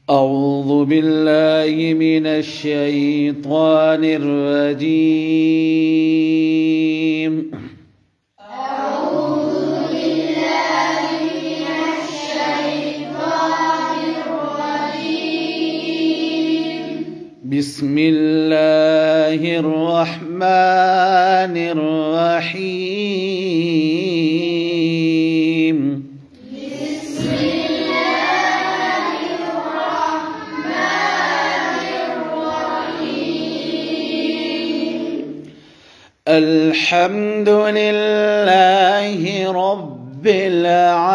أعوذ بالله من الشيطان الرجيم. أعوذ بالله من الشيطان الرجيم. بسم الله الرحمن الرحيم. بسم الله الرحمن الرحيم. الحمد لله رب العالمين.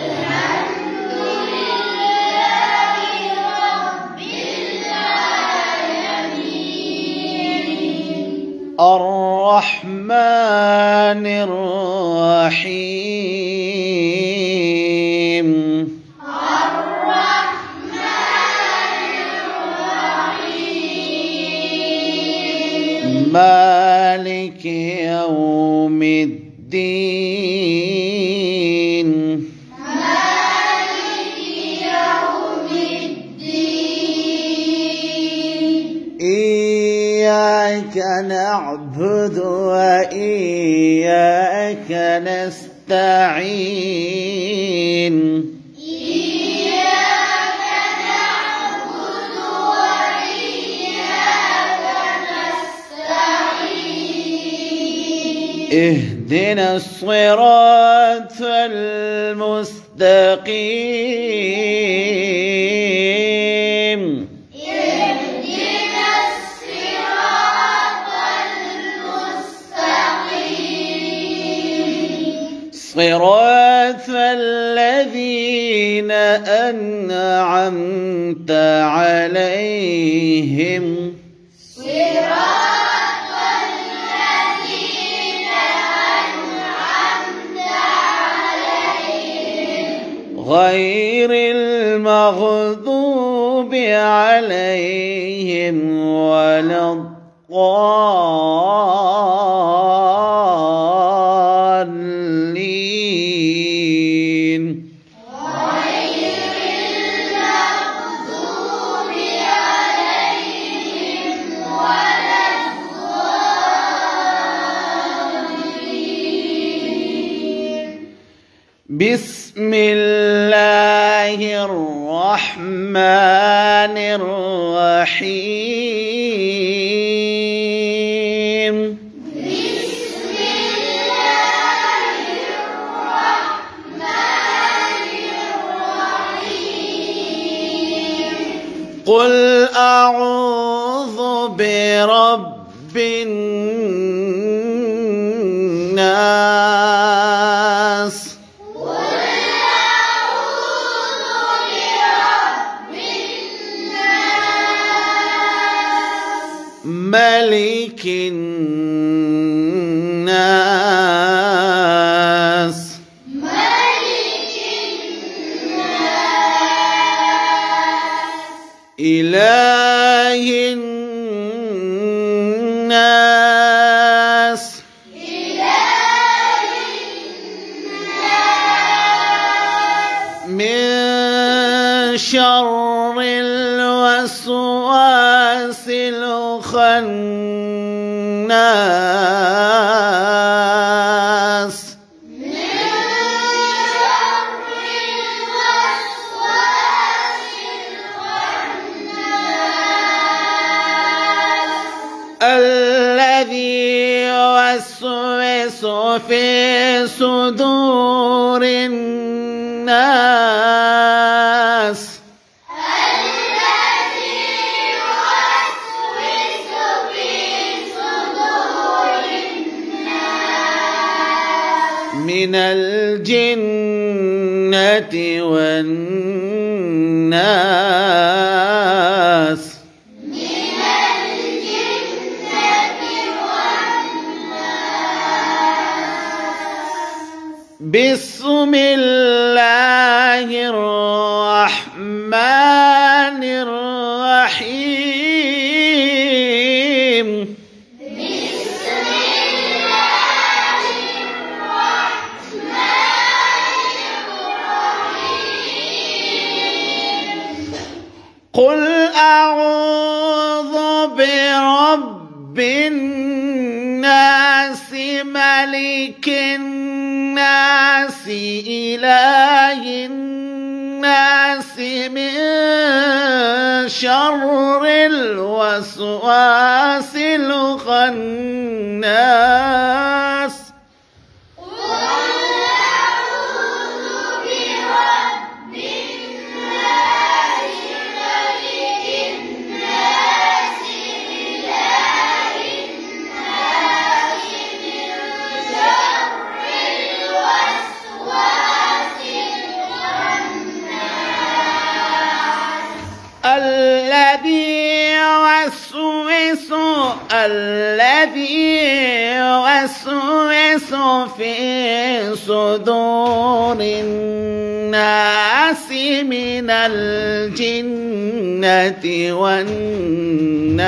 الحمد لله رب العالمين. الرحمن الرحيم. الرحمن الرحيم. مالك يوم الدين. مالك يوم الدين. إياك نعبد وإياك نستعين. إياك نعبد وإياك نستعين. اهدنا الصراط المستقيم. اهدنا الصراط المستقيم. صراط الذين أنعمت عليهم صراط الذين أنعمت عليهم غير المغضوب عليهم ولا الضالين. غير المغضوب عليهم ولا الضالين. بسم الله الرحمن الرحيم. بسم الله الرحمن الرحيم. قل أعوذ برب الناس. قل أعوذ برب الناس. ملك الناس. ملك الناس. إله الناس. إله الناس. من شر الوسواس الخناس. من شر الوسواس الخناس. الذي يوسوس في صدور الناس. الذي يوسوس في صدور الناس. من الجنة والناس. من الجنة والناس. بسم الله الرحمن الرحيم. بسم الله الرحمن رب الناس ملك الناس إله الناس من شر الوسواس الخناس الذي يوسوس في صدور الناس من الجنة والناس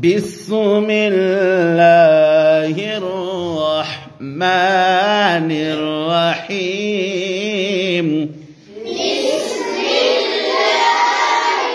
بسم الله الرحمن الرحيم بسم الله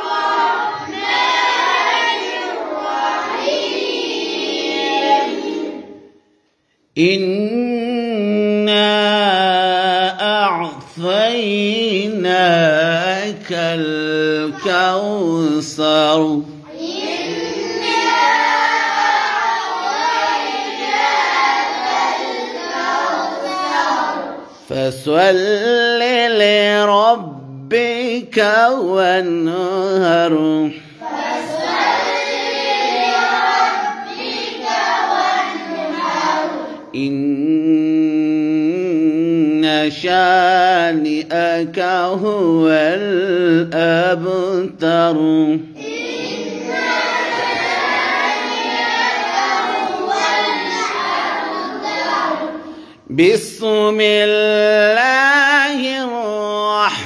الرحمن الرحيم إنا أعطيناك الكوثر فصل لربك وانهر إن شانئك هو الأبتر بسم الله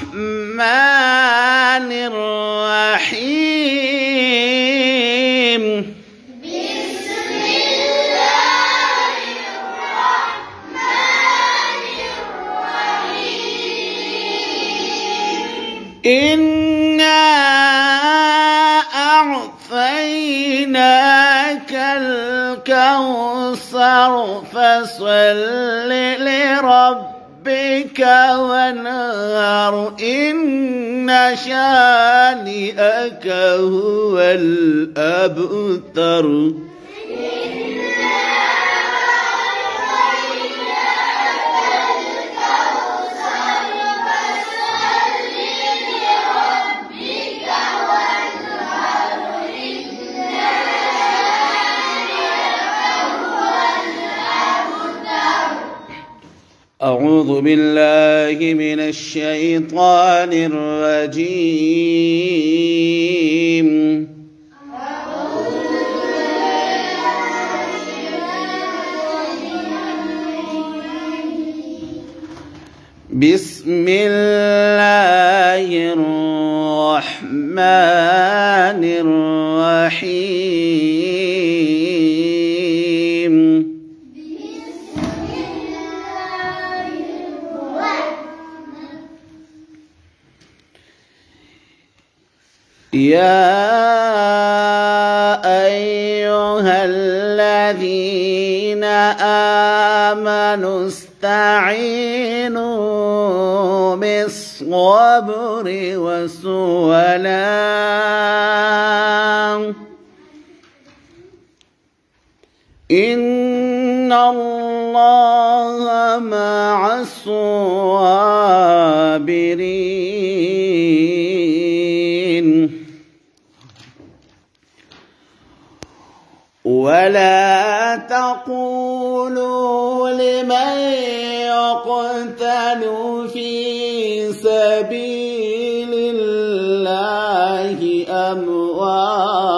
الرحمن الرحيم بسم الله الرحمن الرحيم إنا أعطيناك الكوثر فصل لربك وانهر إن شانئك هو الأبتر أعوذ بالله من الشيطان الرجيم بسم الله الرحمن الرحيم يا أيها الذين آمنوا استعينوا بالصبر والصلاة إن الله مع الصابرين ولا تقولوا لمن يقتل في سبيل الله أموات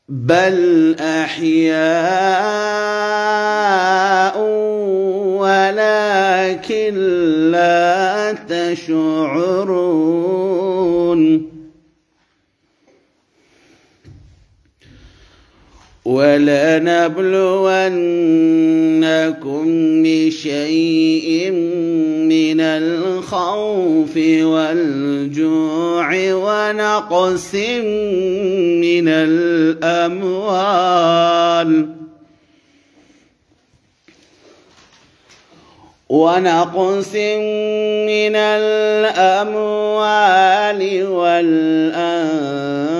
بل أحياء ولكن لا يشعرون ولنبلونكم بشيء من الخوف والجوع ونقص من الأموال والأنفس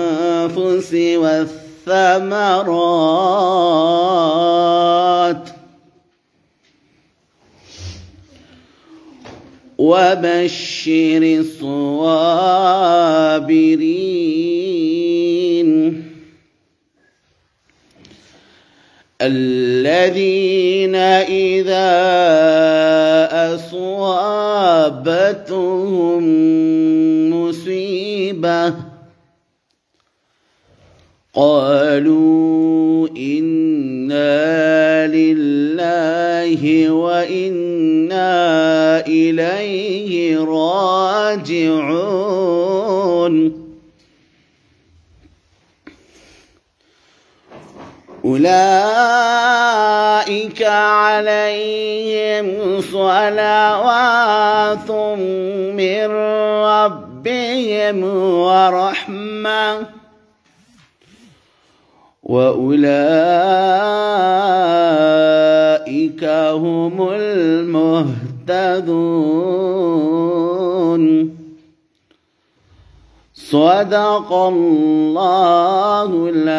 والثمرات وبشر الصابرين الذين إذا أصابتهم مصيبة قالوا إنا لله وإنا إليه راجعون أولئك عليهم صلوات من ربهم ورحمة وأولئك هم المهتدون صدق الله العظيم.